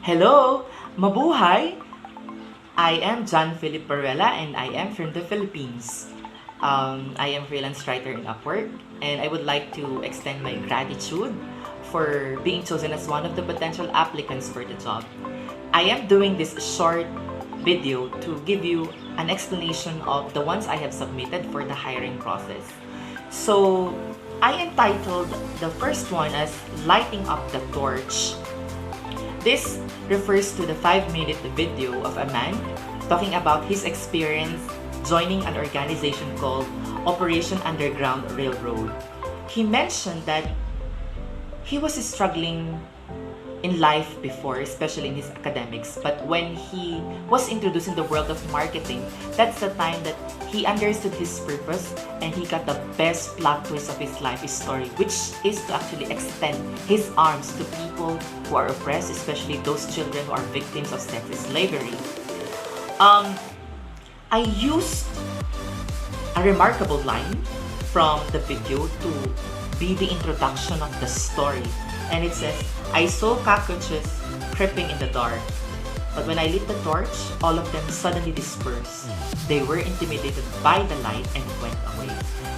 Hello! Mabuhay! I am John Philip Barrella and I am from the Philippines. I am freelance writer in Upwork and I would like to extend my gratitude for being chosen as one of the potential applicants for the job. I am doing this short video to give you an explanation of the ones I have submitted for the hiring process. So, I entitled the first one as Lighting Up the Torch. This refers to the 5-minute video of a man talking about his experience joining an organization called Operation Underground Railroad. He mentioned that he was struggling in life before, especially in his academics, but when he was introduced in the world of marketing, that's the time that he understood his purpose and he got the best plot twist of his life story, which is to actually extend his arms to people who are oppressed, especially those children who are victims of sex slavery. I used a remarkable line from the video to be the introduction of the story. And it says, I saw cockroaches creeping in the dark, but when I lit the torch, all of them suddenly dispersed. They were intimidated by the light and went away.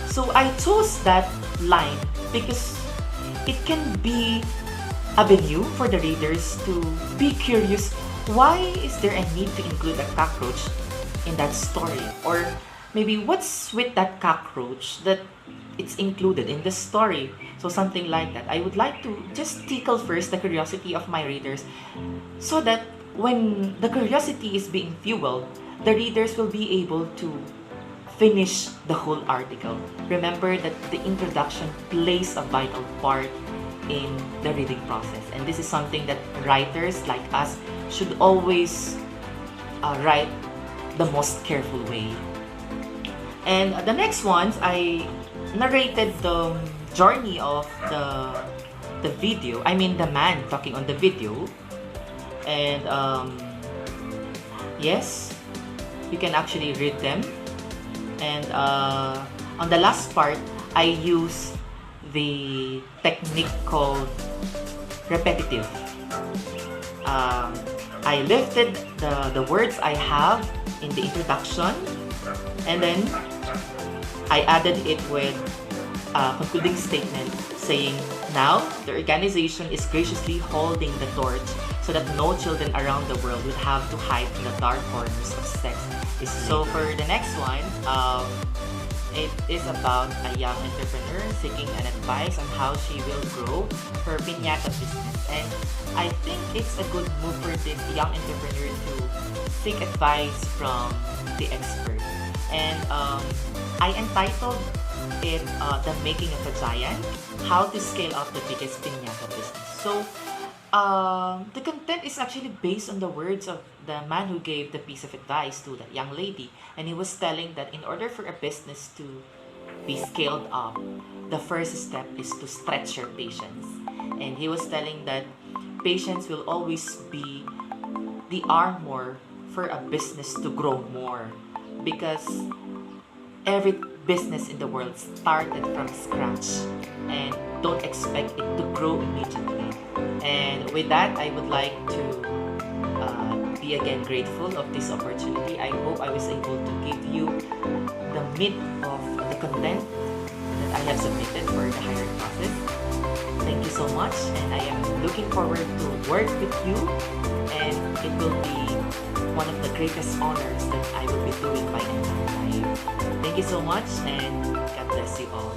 So I chose that line because it can be a venue for the readers to be curious, why is there a need to include a cockroach in that story? Or maybe what's with that cockroach that it's included in the story? So something like that. I would like to just tickle first the curiosity of my readers so that when the curiosity is being fueled, the readers will be able to finish the whole article. Remember that the introduction plays a vital part in the reading process, and this is something that writers like us should always write the most careful way. And the next ones, I narrated the journey of the video, the man talking on the video. And yes, you can actually read them. And on the last part, I use the technique called repetitive. I lifted the words I have in the introduction, and then I added it with a concluding statement saying, now the organization is graciously holding the torch so that no children around the world would have to hide in the dark corners of sex. So for the next one, it is about a young entrepreneur seeking an advice on how she will grow her piñata business. And I think it's a good move for this young entrepreneur to seek advice from the expert. And I entitled it The Making of a Giant, How to Scale Up the Biggest Piñata Business. So the content is actually based on the words of the man who gave the piece of advice to the young lady, and he was telling that in order for a business to be scaled up, the first step is to stretch your patience. And he was telling that patience will always be the armor for a business to grow more, because every business in the world started from scratch, and don't expect it to grow immediately. And with that, I would like to be again grateful of this opportunity. I hope I was able to give you the meat of the content that I have submitted for the hiring process. Thank you so much, and I am looking forward to work with you, and it will be one of the greatest honors that I will be doing my entire life. Thank you so much, and God bless you all.